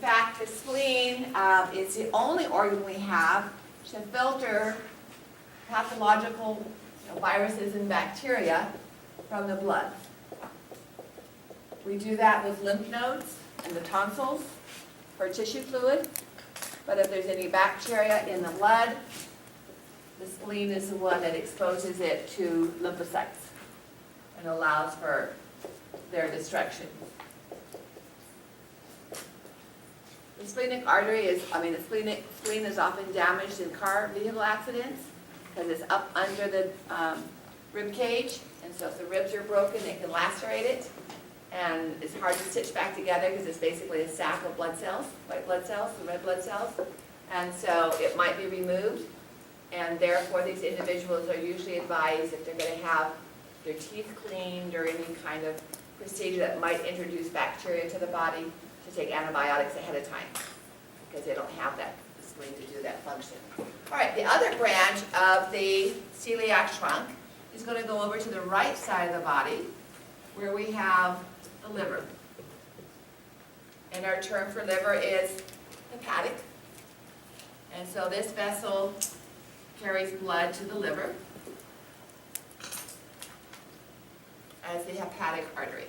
fact, the spleen is the only organ we have to filter pathological viruses and bacteria from the blood. We do that with lymph nodes and the tonsils for tissue fluid, but if there's any bacteria in the blood, the spleen is the one that exposes it to lymphocytes and allows for their destruction. The splenic artery is, the spleen is often damaged in vehicle accidents because it's up under the rib cage, and so if the ribs are broken, it can lacerate it, and it's hard to stitch back together because it's basically a sack of blood cells, white blood cells, the red blood cells, and so it might be removed, and therefore these individuals are usually advised, if they're going to have their teeth cleaned or any kind of procedure that might introduce bacteria to the body, to take antibiotics ahead of time, because they don't have that spleen to do that function. All right, the other branch of the celiac trunk is going to go over to the right side of the body, where we have the liver. And our term for liver is hepatic. And so this vessel carries blood to the liver as the hepatic artery.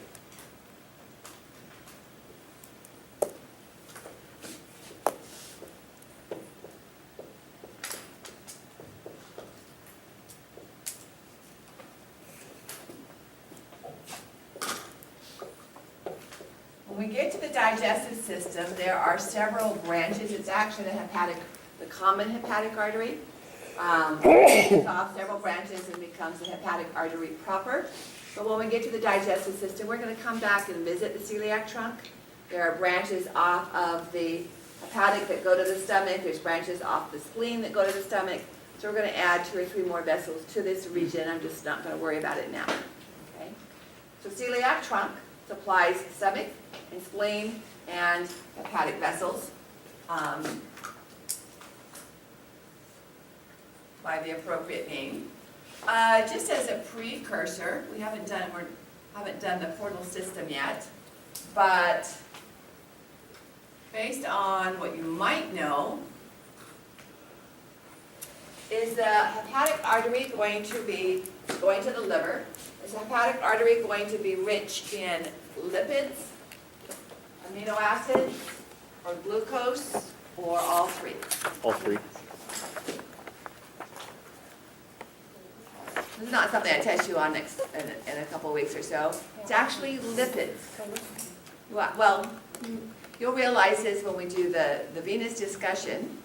When we get to the digestive system, there are several branches. It's actually the common hepatic artery. It's off several branches and becomes the hepatic artery proper. But when we get to the digestive system, we're going to come back and visit the celiac trunk. There are branches off of the hepatic that go to the stomach. There's branches off the spleen that go to the stomach. So we're going to add 2 or 3 more vessels to this region. I'm just not going to worry about it now. Okay? So celiac trunk supplies stomach and spleen and hepatic vessels by the appropriate name. Just as a precursor, we haven't done the portal system yet, but based on what you might know, is the hepatic artery going to be going to the liver? Is the hepatic artery going to be rich in lipids, amino acids, or glucose, or all 3? All 3. This is not something I test you on in a couple of weeks or so. It's actually lipids. Well, you'll realize this when we do the venous discussion,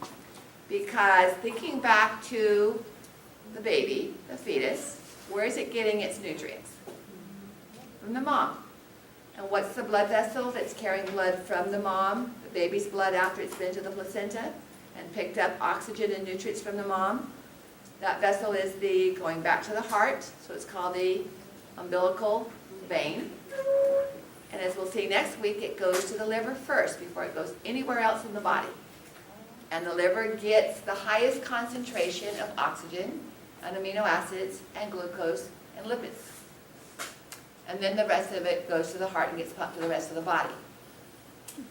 because thinking back to the baby, the fetus, where is it getting its nutrients? From the mom. And what's the blood vessel that's carrying blood from the mom, the baby's blood after it's been to the placenta, and picked up oxygen and nutrients from the mom? That vessel is going back to the heart, so it's called the umbilical vein. And as we'll see next week, it goes to the liver first before it goes anywhere else in the body. And the liver gets the highest concentration of oxygen and amino acids and glucose and lipids. And then the rest of it goes to the heart and gets pumped to the rest of the body.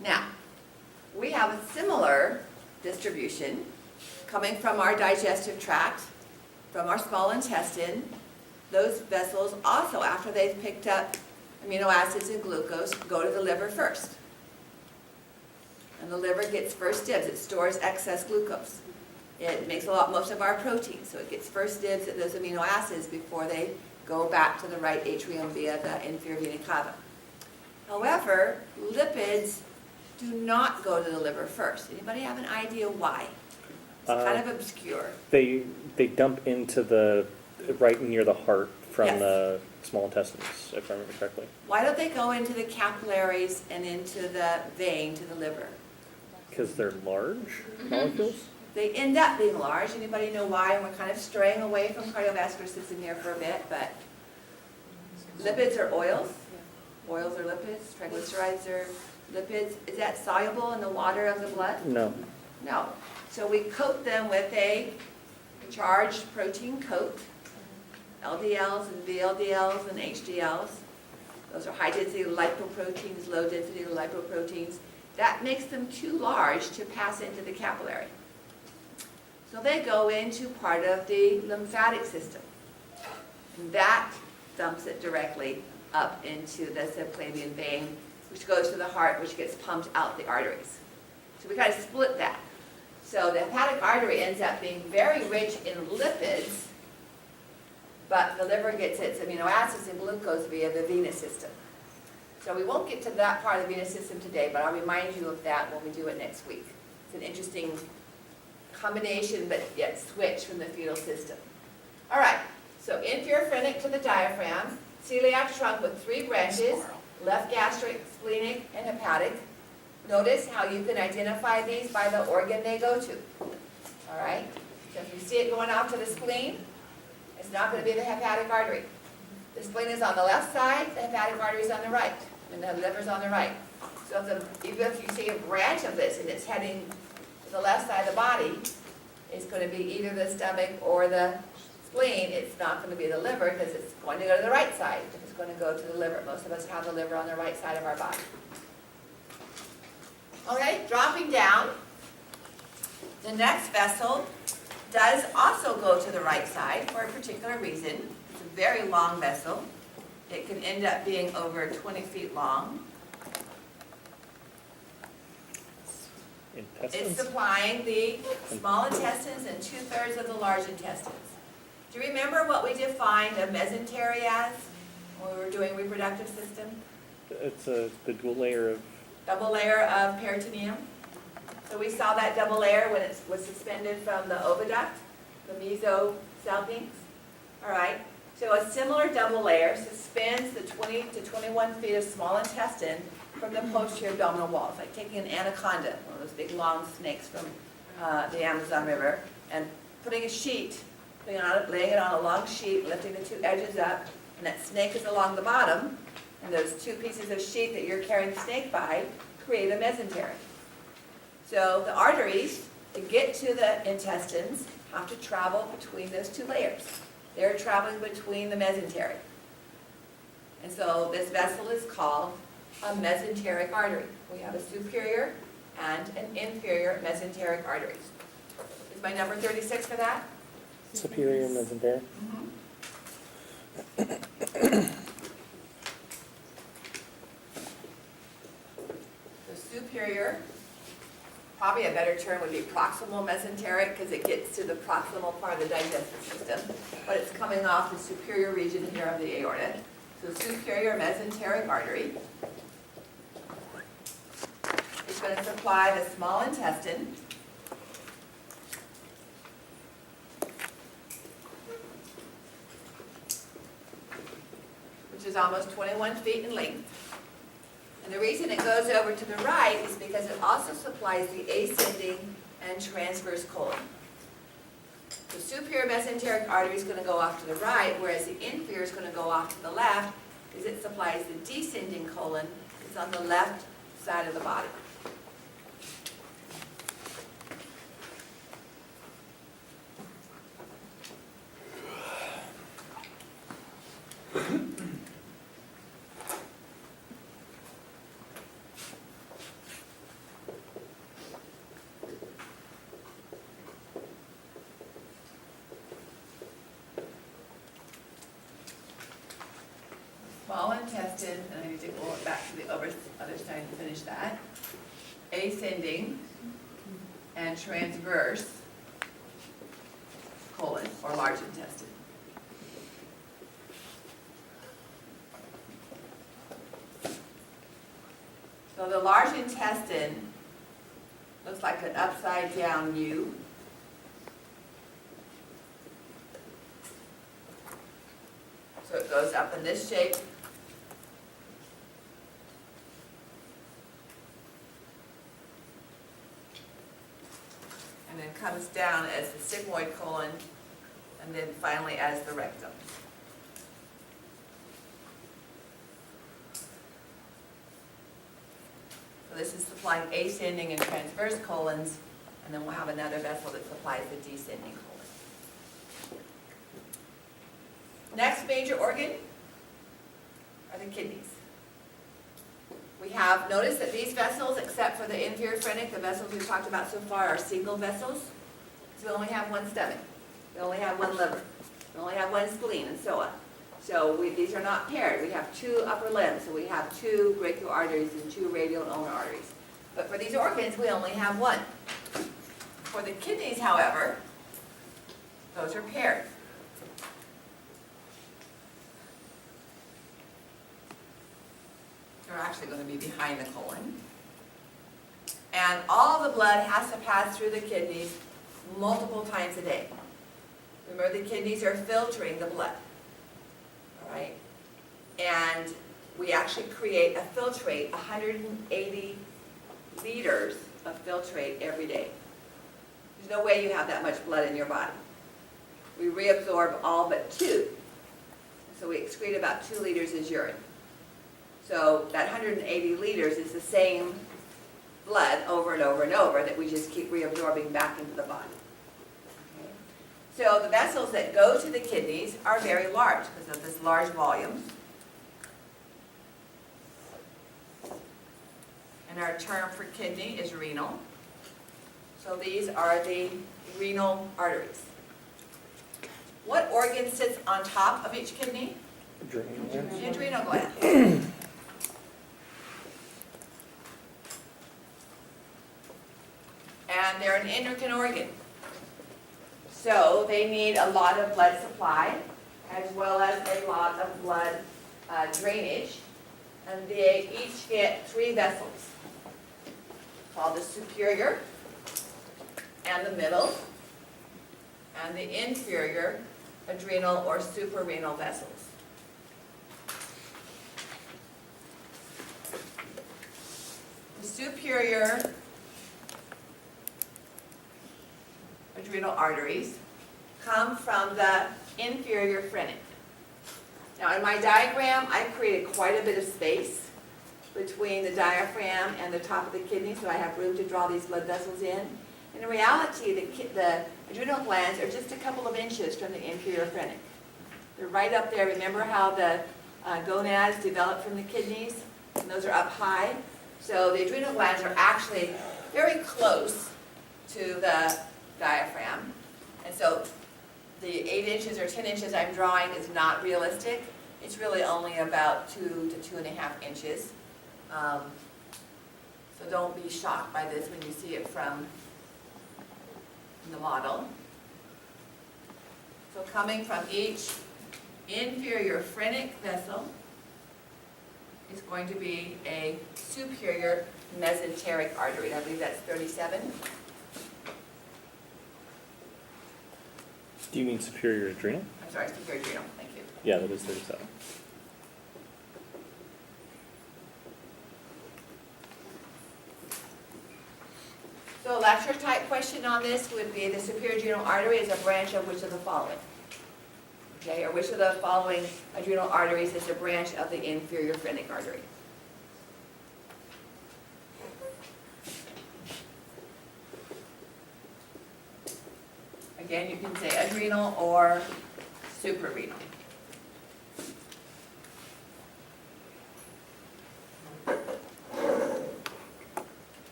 Now, we have a similar distribution coming from our digestive tract, from our small intestine. Those vessels also, after they've picked up amino acids and glucose, go to the liver first. And the liver gets first dibs. It stores excess glucose. It makes most of our protein, so it gets first dibs at those amino acids before they go back to the right atrium via the inferior vena cava. However, lipids do not go to the liver first. Anybody have an idea why? It's kind of obscure. They dump into right near the heart from Yes. the small intestines, if I remember correctly. Why don't they go into the capillaries and into the vein to the liver? Because they're large molecules? They end up being large. Anybody know why? And we're kind of straying away from cardiovascular system here for a bit, but lipids are oils. Oils are lipids. Triglycerides are lipids. Is that soluble in the water of the blood? No. No. So we coat them with a charged protein coat, LDLs and VLDLs and HDLs. Those are high-density lipoproteins, low-density lipoproteins. that makes them too large to pass into the capillary. So they go into part of the lymphatic system. And that dumps it directly up into the subclavian vein, which goes to the heart, which gets pumped out the arteries. So we kind of split that. So the hepatic artery ends up being very rich in lipids, but the liver gets its amino acids and glucose via the venous system. So we won't get to that part of the venous system today, but I'll remind you of that when we do it next week. It's an interesting combination, but yet switch from the fetal system. All right, so inferior phrenic to the diaphragm, celiac trunk with 3 branches, left gastric, splenic, and hepatic. Notice how you can identify these by the organ they go to. All right, so if you see it going off to the spleen, it's not going to be the hepatic artery. The spleen is on the left side, the hepatic artery is on the right, and the liver is on the right. So even if you see a branch of this and it's heading to the left side of the body, it's going to be either the stomach or the spleen. It's not going to be the liver because it's going to go to the right side. It's going to go to the liver. Most of us have the liver on the right side of our body. Okay, dropping down, the next vessel does also go to the right side for a particular reason. It's a very long vessel. It can end up being over 20 feet long. It's Intestines? supplying the small intestines and 2/3 of the large intestines. Do you remember what we defined a mesentery as when we were doing reproductive system? It's the dual layer of, Double layer of peritoneum. So we saw that double layer when it was suspended from the oviduct, the mesosalpinx. All right. So a similar double layer suspends the 20 to 21 feet of small intestine from the posterior abdominal wall. It's like taking an anaconda, one of those big long snakes from the Amazon River, and putting a sheet, laying it on a long sheet, lifting the 2 edges up, and that snake is along the bottom. And those 2 pieces of sheet that you're carrying the snake by create a mesentery. So the arteries, to get to the intestines, have to travel between those 2 layers. They're traveling between the mesentery. And so this vessel is called a mesenteric artery. We have a superior and an inferior mesenteric arteries. Is my number 36 for that? superior mesenteric. The superior, probably a better term would be proximal mesenteric because it gets to the proximal part of the digestive system, but it's coming off the superior region here of the aorta. So superior mesenteric artery is going to supply the small intestine which is almost 21 feet in length. And the reason it goes over to the right is because it also supplies the ascending and transverse colon. The superior mesenteric artery is going to go off to the right, whereas the inferior is going to go off to the left because it supplies the descending colon. It's on the left side of the body. Small intestine, and I need to go back to the other side to finish that. Ascending and transverse colon, or large intestine. So the large intestine looks like an upside down U. So it goes up in this shape. And then comes down as the sigmoid colon, and then finally as the rectum. So this is supplying ascending and transverse colons, and then we'll have another vessel that supplies the descending colon. Next major organ are the kidneys. We have, noticed that these vessels, except for the inferior phrenic, the vessels we've talked about so far are single vessels. So we only have one stomach, we only have one liver, we only have one spleen, and so on. So these are not paired. We have two upper limbs, so we have two brachial arteries and two radial and ulnar arteries. But for these organs, we only have one. For the kidneys, however, those are paired. They're actually going to be behind the colon. And all the blood has to pass through the kidneys multiple times a day. Remember, the kidneys are filtering the blood. All right? And we actually create a filtrate, 180 liters of filtrate every day. There's no way you have that much blood in your body. We reabsorb all but 2. So we excrete about 2 liters as urine. So that 180 liters is the same blood over and over and over that we just keep reabsorbing back into the body. Okay. So the vessels that go to the kidneys are very large because of this large volume. And our term for kidney is renal. So these are the renal arteries. What organ sits on top of each kidney? Adrenal. The adrenal gland. And they're an endocrine organ. So they need a lot of blood supply as well as a lot of blood drainage. And they each get 3 vessels called the superior and the middle and the inferior adrenal or suprarenal vessels. The superior adrenal arteries come from the inferior phrenic. Now in my diagram, I created quite a bit of space between the diaphragm and the top of the kidney, so I have room to draw these blood vessels in. In reality, the adrenal glands are just a couple of inches from the inferior phrenic. They're right up there. Remember how the gonads develop from the kidneys? And those are up high. So the adrenal glands are actually very close to the diaphragm. And so the 8 inches or 10 inches I'm drawing is not realistic. It's really only about 2 to 2.5 inches. So don't be shocked by this when you see it from the model. So coming from each inferior phrenic vessel is going to be a superior mesenteric artery. I believe that's 37. Do you mean superior adrenal? I'm sorry, superior adrenal. Thank you. Yeah, that is 37. So a lecture type question on this would be the superior adrenal artery is a branch of which of the following? Okay, or which of the following adrenal arteries is a branch of the inferior phrenic artery? Again, you can say adrenal or suprarenal.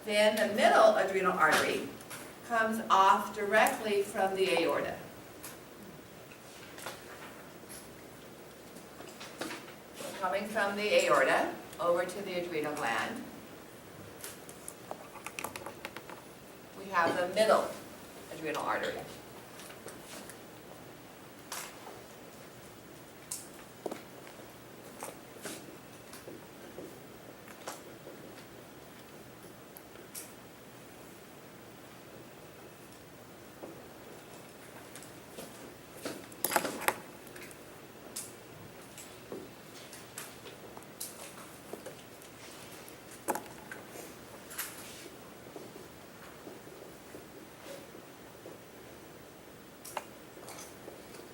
Then the middle adrenal artery comes off directly from the aorta. Coming from the aorta over to the adrenal gland, we have the middle adrenal artery.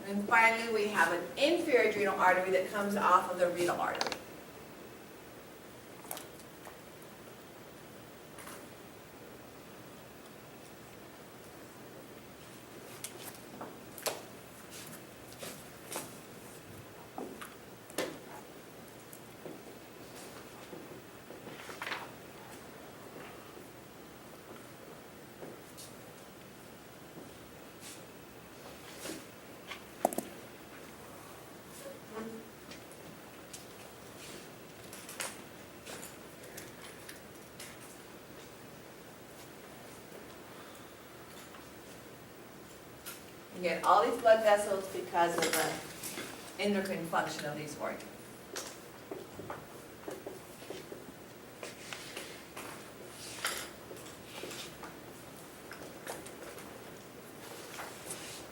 And finally, we have an inferior adrenal artery that comes off of the renal artery. Again, all these blood vessels because of the endocrine function of these organs.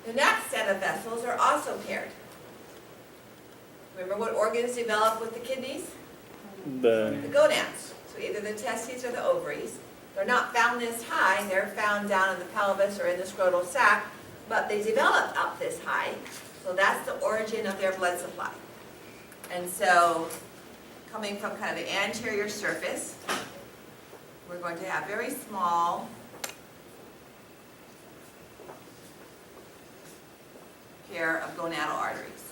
The next set of vessels are also paired. Remember what organs develop with the kidneys? The, The gonads. So either the testes or the ovaries. They're not found this high, they're found down in the pelvis or in the scrotal sac, but they develop up this high. So that's the origin of their blood supply. And so, coming from kind of the anterior surface, we're going to have very small pair of gonadal arteries.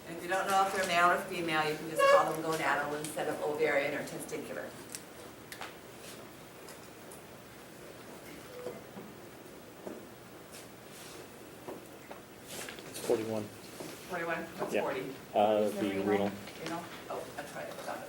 And if you don't know if they're male or female, you can just call them gonadal instead of ovarian or testicular. it's 41. 41, what's Yeah. 40? The renal. Renal? Oh, that's right, I forgot those.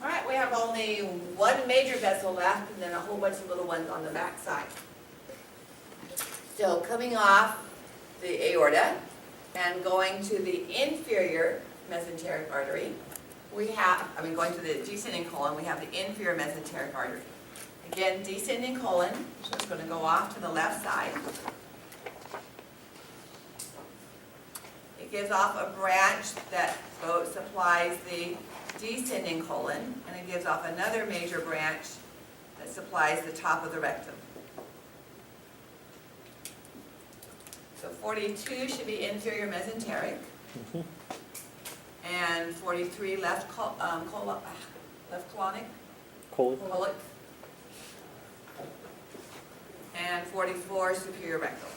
All right, we have only one major vessel left and then a whole bunch of little ones on the back side. So coming off the aorta and going to the inferior mesenteric artery, going to the descending colon, we have the inferior mesenteric artery. Again, descending colon, so it's going to go off to the left side. It gives off a branch that supplies the descending colon, and it gives off another major branch that supplies the top of the rectum. So 42 should be inferior mesenteric, and 43 left colonic, colic, and 44 superior rectal.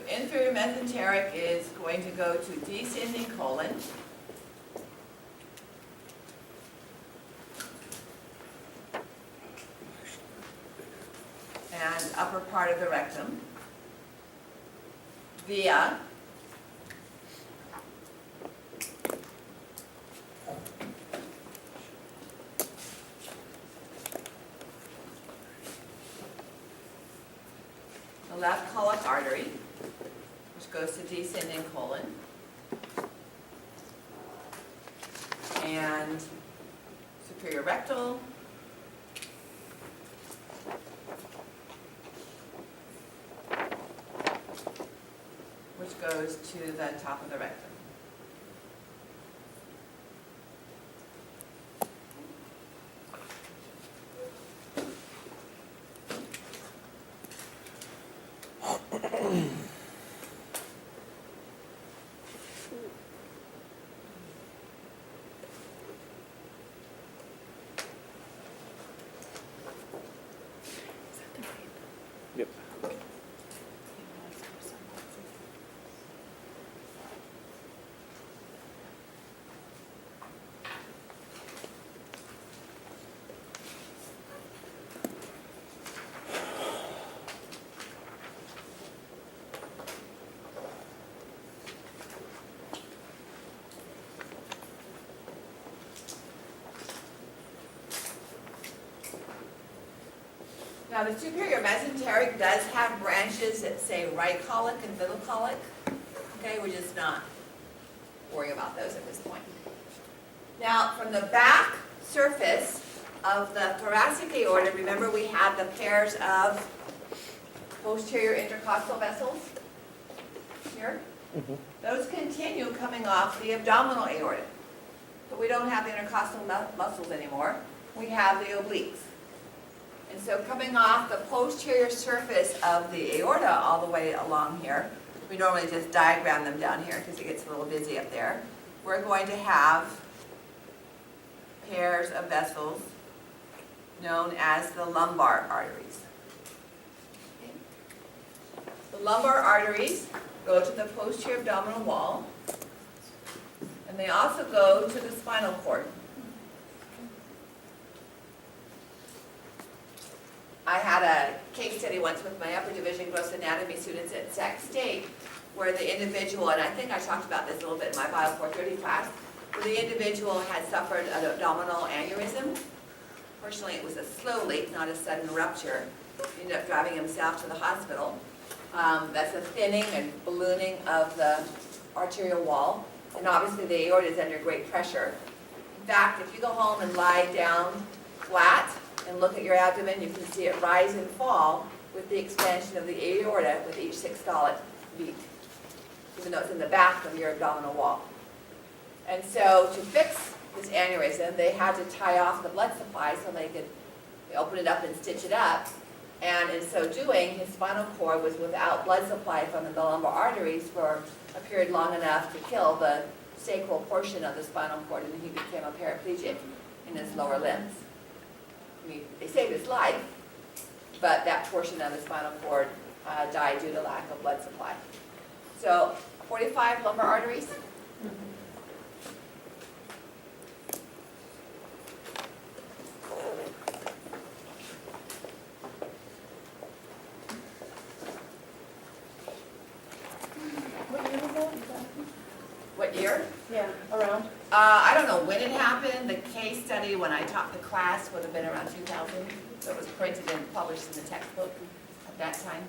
Inferior mesenteric is going to go to descending colon. And upper part of the rectum via the left colic artery, which goes to descending colon, and superior rectal, which goes to the top of the rectum. Yep. Now, the superior mesenteric does have branches that say right colic and middle colic. Okay, we're just not worrying about those at this point. Now, from the back surface of the thoracic aorta, remember we had the pairs of posterior intercostal vessels here? Mhm. Those continue coming off the abdominal aorta. But we don't have the intercostal muscles anymore. We have the obliques. And so coming off the posterior surface of the aorta all the way along here, we normally just diagram them down here because it gets a little busy up there. We're going to have pairs of vessels known as the lumbar arteries. Okay. The lumbar arteries go to the posterior abdominal wall, and they also go to the spinal cord. I had a case study once with my upper division gross anatomy students at Sac State, where the individual, and I think I talked about this a little bit in my Bio 430 class, where the individual had suffered an abdominal aneurysm. Fortunately, it was a slow leak, not a sudden rupture. He ended up driving himself to the hospital. That's a thinning and ballooning of the arterial wall, and obviously the aorta is under great pressure. In fact, if you go home and lie down flat and look at your abdomen, you can see it rise and fall with the expansion of the aorta with each systolic beat, even though it's in the back of your abdominal wall. And so to fix this aneurysm, they had to tie off the blood supply so they could open it up and stitch it up. And in so doing, his spinal cord was without blood supply from the lumbar arteries for a period long enough to kill the sacral portion of the spinal cord, and he became a paraplegic in his lower limbs. I mean, they saved his life, but that portion of the spinal cord died due to lack of blood supply. So 45 lumbar arteries. What year was that exactly? What year? Yeah, around. I don't know when it happened. The case study, when I taught the class, would have been around 2000. So it was printed and published in the textbook at that time.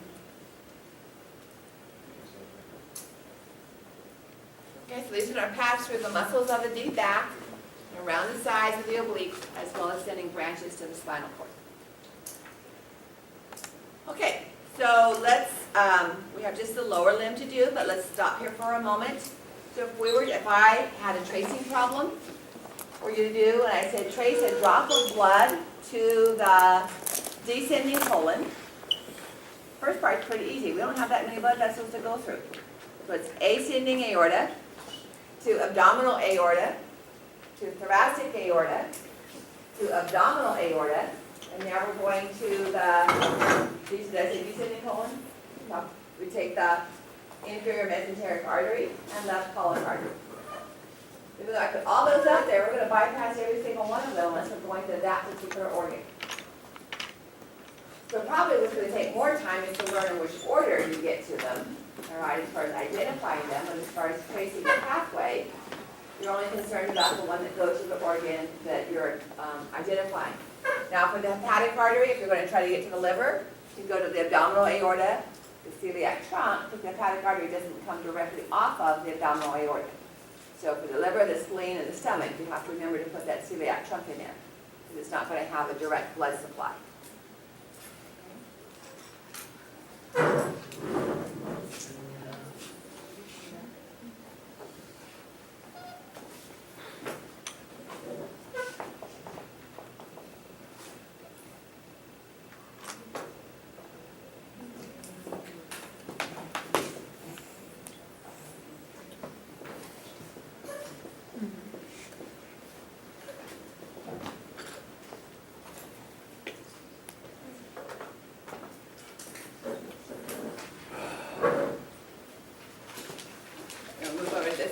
Okay, so these are our paths through the muscles of the deep back, and around the sides of the obliques, as well as sending branches to the spinal cord. Okay, so let's, we have just the lower limb to do, but let's stop here for a moment. So if I had a tracing problem for you to do, and I said trace a drop of blood to the descending colon, first part's pretty easy. We don't have that many blood vessels to go through. So it's ascending aorta to abdominal aorta to thoracic aorta to abdominal aorta, and now we're going to the, did I say descending colon? No. We take the inferior mesenteric artery and left colon artery. Even though I put all those out there, we're going to bypass every single one of them unless we're going to that particular organ. So probably what's going to take more time is to learn in which order you get to them, all right, as far as identifying them, and as far as tracing the pathway, you're only concerned about the one that goes to the organ that you're identifying. Now for the hepatic artery, if you're going to try to get to the liver, you go to the abdominal aorta, the celiac trunk, because the hepatic artery doesn't come directly off of the abdominal aorta. So for the liver, the spleen, and the stomach, you have to remember to put that celiac trunk in there, because it's not going to have a direct blood supply.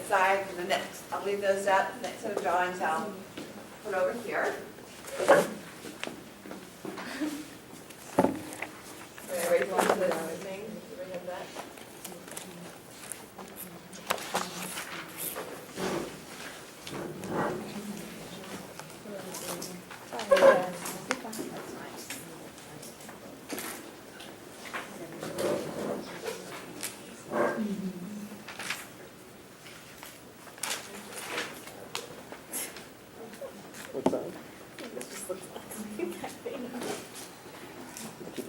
Side for the next, I'll leave those up. Next set of drawings I'll put over here. Everybody wants to do everything? Everybody have that? What's that? This just looks like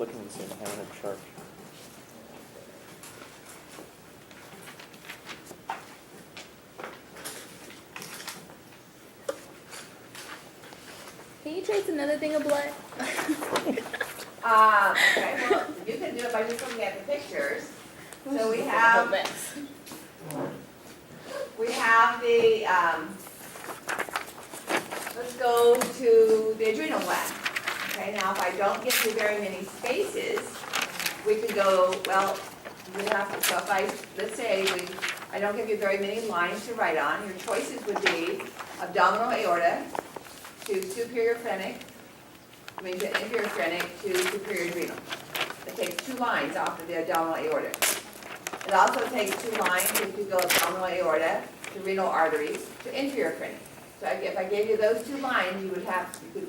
looking to see if I have a chart. Can you trace another thing of blood? Okay, well, you can do it by just looking at the pictures. So we have the, let's go to the adrenal gland. Okay, now if I don't give you very many spaces, we could go, well, we have to, so if let's say I don't give you very many lines to write on, your choices would be abdominal aorta to superior phrenic, to inferior phrenic to superior adrenal. It takes 2 lines off of the abdominal aorta. It also takes 2 lines if you go abdominal aorta to renal arteries to inferior phrenic. So if I gave you those 2 lines,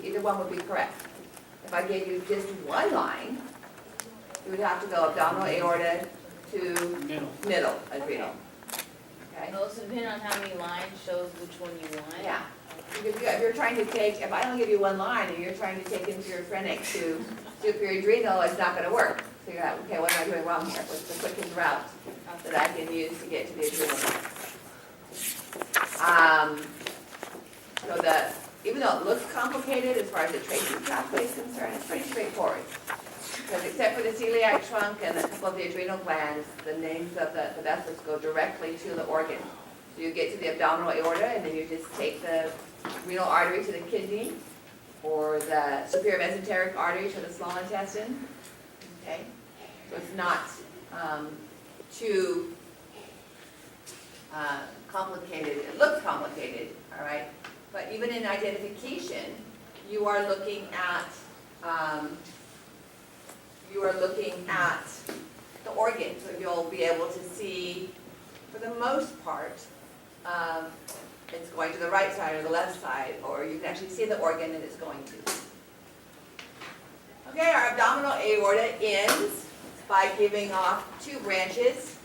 either one would be correct. If I gave you just 1 line, you would have to go abdominal aorta to middle adrenal. Okay? And also depending on how many lines shows which one you want. Yeah. If you're trying to take, if I only give you 1 line and you're trying to take inferior phrenic to superior adrenal, it's not going to work. So you're like, okay, what am I doing wrong here? What's the quickest route that I can use to get to the adrenal gland? Even though it looks complicated as far as the tracing pathway is concerned, it's pretty straightforward. Because except for the celiac trunk and a couple of the adrenal glands, the names of the vessels go directly to the organ. So you get to the abdominal aorta and then you just take the renal artery to the kidney or the superior mesenteric artery to the small intestine. Okay? So it's not too complicated. It looks complicated, all right? But even in identification, you are looking at the organ, so you'll be able to see, for the most part, it's going to the right side or the left side, or you can actually see the organ that it's going to. Okay, our abdominal aorta ends by giving off 2 branches.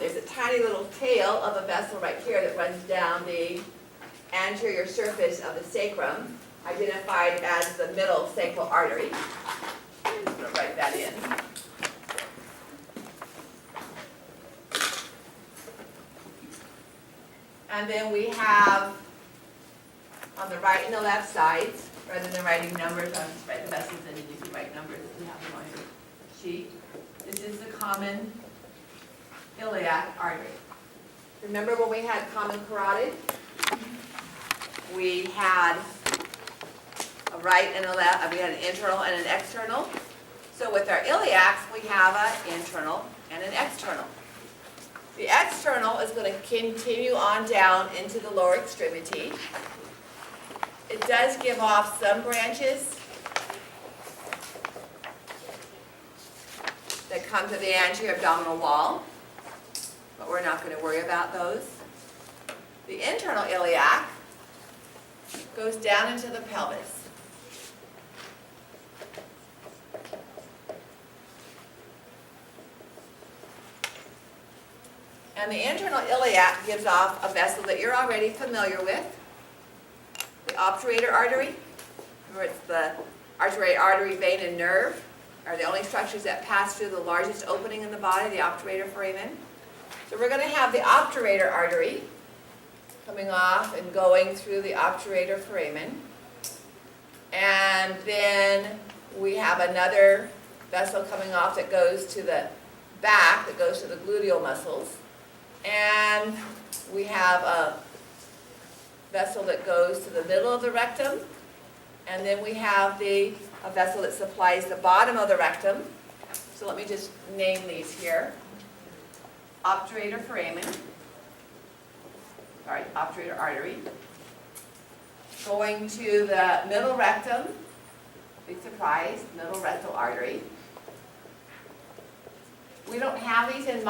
There's a tiny little tail of a vessel right here that runs down the anterior surface of the sacrum, identified as the middle sacral artery. I'm just going to write that in. And then we have, on the right and the left sides, rather than writing numbers, I'll just write the vessels in and you can write numbers if you have them on your sheet. This is the common iliac artery. Remember when we had common carotid? We had a right and a left, we had an internal and an external. So with our iliacs, we have an internal and an external. The external is going to continue on down into the lower extremity. It does give off some branches that come to the anterior abdominal wall, but we're not going to worry about those. The internal iliac goes down into the pelvis. And the internal iliac gives off a vessel that you're already familiar with, the obturator artery. Remember, it's the artery, vein, and nerve are the only structures that pass through the largest opening in the body, the obturator foramen. So we're going to have the obturator artery coming off and going through the obturator foramen. And then we have another vessel coming off that goes to the back, that goes to the gluteal muscles. And we have a vessel that goes to the middle of the rectum. And then we have a vessel that supplies the bottom of the rectum. So let me just name these here. Obturator foramen. Sorry, obturator artery. Going to the middle rectum. Big surprise, middle rectal artery. We don't have these in